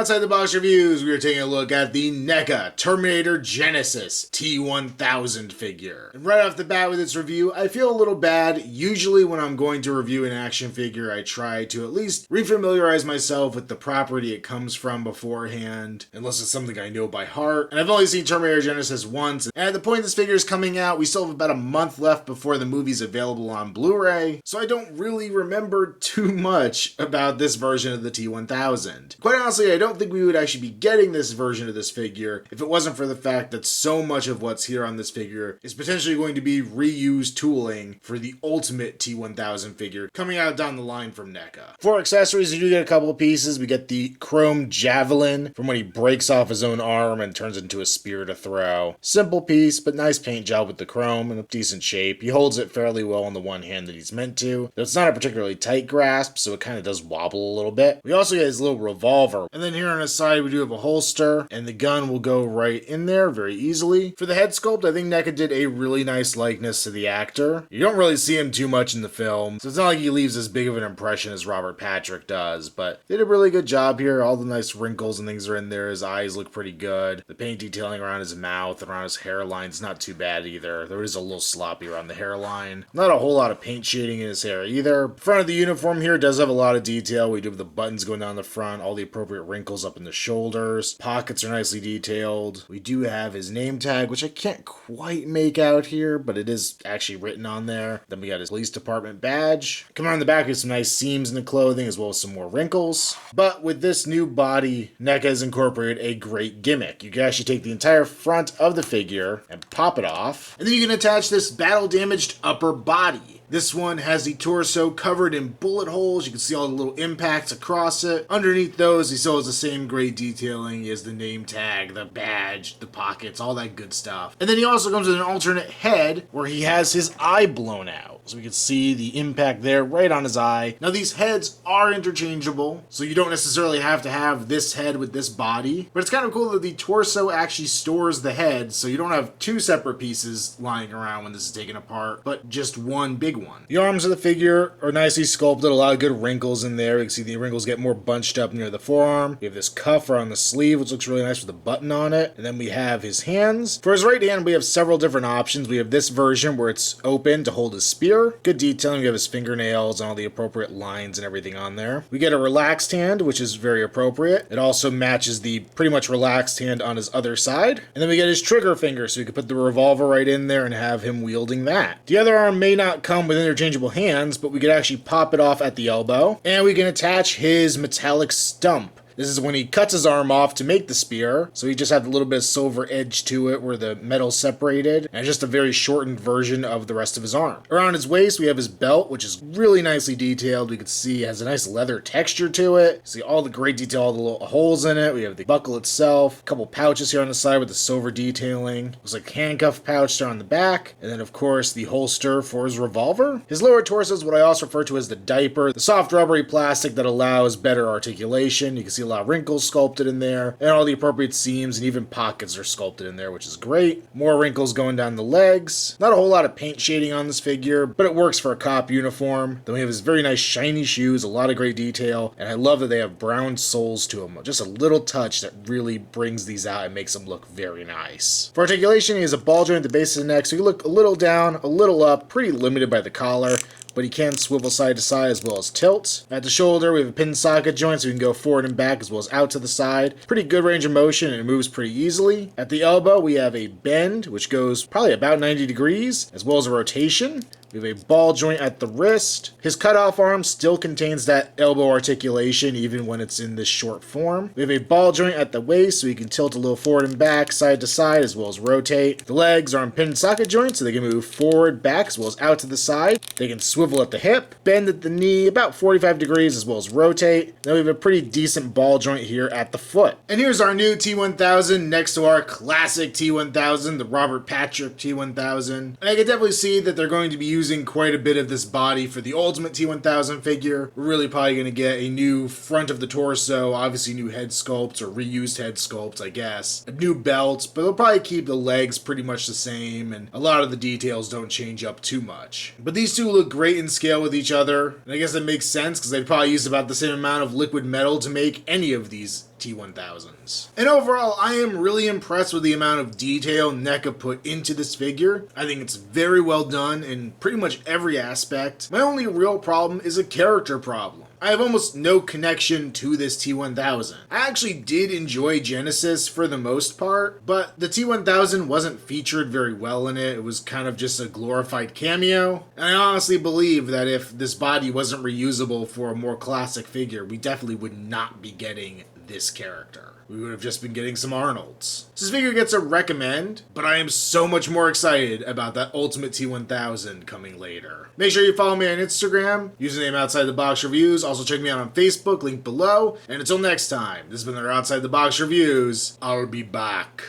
Outside the Box Reviews, we are taking a look at the NECA Terminator Genisys T-1000 figure. And right off the bat with this review, I feel a little bad. Usually when I'm going to review an action figure, I try to at least refamiliarize myself with the property it comes from beforehand, unless it's something I know by heart. And I've only seen Terminator Genisys once, and at the point this figure is coming out, we still have about a month left before the movie's available on Blu-ray, so I don't really remember too much about this version of the T-1000. Quite honestly, I don't think we would actually be getting this version of this figure if it wasn't for the fact that so much of what's here on this figure is potentially going to be reused tooling for the ultimate T-1000 figure coming out down the line from NECA. For accessories, we do get a couple of pieces. We get the chrome javelin from when he breaks off his own arm and turns it into a spear to throw. Simple piece, but nice paint job with the chrome in a decent shape. He holds it fairly well in the one hand that he's meant to. It's not a particularly tight grasp, so it kind of does wobble a little bit. We also get his little revolver. And then here on his side, we do have a holster, and the gun will go right in there very easily. For the head sculpt, I think NECA did a really nice likeness to the actor. You don't really see him too much in the film, so it's not like he leaves as big of an impression as Robert Patrick does, but they did a really good job here. All the nice wrinkles and things are in there. His eyes look pretty good. The paint detailing around his mouth and around his hairline's not too bad either. There is a little sloppy around the hairline. Not a whole lot of paint shading in his hair either. The front of the uniform here does have a lot of detail. We do have the buttons going down the front, all the appropriate wrinkles up in the shoulders. Pockets are nicely detailed. We do have his name tag, which I can't quite make out here, but it is actually written on there. Then we got his police department badge. Coming on the back with some nice seams in the clothing as well as some more wrinkles. But with this new body, NECA has incorporated a great gimmick. You can actually take the entire front of the figure and pop it off, and then you can attach this battle-damaged upper body. This one has the torso covered in bullet holes. You can see all the little impacts across it. Underneath those, he still has the same great detailing as the name tag, the badge, the pockets, all that good stuff. And then he also comes with an alternate head where he has his eye blown out. So we can see the impact there right on his eye. Now these heads are interchangeable, so you don't necessarily have to have this head with this body. But it's kind of cool that the torso actually stores the head, so you don't have two separate pieces lying around when this is taken apart, but just one big one. The arms of the figure are nicely sculpted, a lot of good wrinkles in there. You can see the wrinkles get more bunched up near the forearm. We have this cuff around the sleeve, which looks really nice with a button on it. And then we have his hands. For his right hand, we have several different options. We have this version where it's open to hold his spear. Good detailing. We have his fingernails and all the appropriate lines and everything on there. We get a relaxed hand, which is very appropriate. It also matches the pretty much relaxed hand on his other side. And then we get his trigger finger, so you can put the revolver right in there and have him wielding that. The other arm may not come with interchangeable hands, but we could actually pop it off at the elbow. And we can attach his metallic stump. This is when he cuts his arm off to make the spear, so he just had a little bit of silver edge to it where the metal's separated, and just a very shortened version of the rest of his arm. Around his waist, we have his belt, which is really nicely detailed. We can see it has a nice leather texture to it. See all the great detail, all the little holes in it. We have the buckle itself, a couple pouches here on the side with the silver detailing. Looks like handcuff pouch there on the back, and then of course the holster for his revolver. His lower torso is what I also refer to as the diaper, the soft rubbery plastic that allows better articulation. You can see a lot of wrinkles sculpted in there, and all the appropriate seams and even pockets are sculpted in there, which is great. More wrinkles going down the legs. Not a whole lot of paint shading on this figure, but it works for a cop uniform. Then we have his very nice shiny shoes, a lot of great detail, and I love that they have brown soles to them. Just a little touch that really brings these out and makes them look very nice. For articulation, he has a ball joint at the base of the neck, so you look a little down, a little up, pretty limited by the collar, but he can swivel side to side as well as tilt. At the shoulder, we have a pin socket joint, so we can go forward and back as well as out to the side. Pretty good range of motion, and it moves pretty easily. At the elbow, we have a bend, which goes probably about 90 degrees, as well as a rotation. We have a ball joint at the wrist. His cutoff arm still contains that elbow articulation even when it's in this short form. We have a ball joint at the waist so he can tilt a little forward and back, side to side, as well as rotate. The legs are on pin socket joints so they can move forward, back, as well as out to the side. They can swivel at the hip, bend at the knee about 45 degrees, as well as rotate. Then we have a pretty decent ball joint here at the foot. And here's our new T-1000 next to our classic T-1000, the Robert Patrick T-1000. And I can definitely see that they're going to be using quite a bit of this body for the ultimate T-1000 figure. We're really probably going to get a new front of the torso, obviously new head sculpts or reused head sculpts, I guess. A new belt, but they'll probably keep the legs pretty much the same, and a lot of the details don't change up too much. But these two look great in scale with each other, and I guess that makes sense because they'd probably use about the same amount of liquid metal to make any of these T-1000s. And overall, I am really impressed with the amount of detail NECA put into this figure. I think it's very well done in pretty much every aspect. My only real problem is a character problem. I have almost no connection to this T-1000. I actually did enjoy Genisys for the most part, but the T-1000 wasn't featured very well in it. It was kind of just a glorified cameo. And I honestly believe that if this body wasn't reusable for a more classic figure, we definitely would not be getting this character. We would have just been getting some Arnolds. So this figure gets a recommend, but I am so much more excited about that Ultimate T-1000 coming later. Make sure you follow me on Instagram, username Outside the Box Reviews. Also check me out on Facebook, link below. And until next time, this has been our Outside the Box Reviews. I'll be back.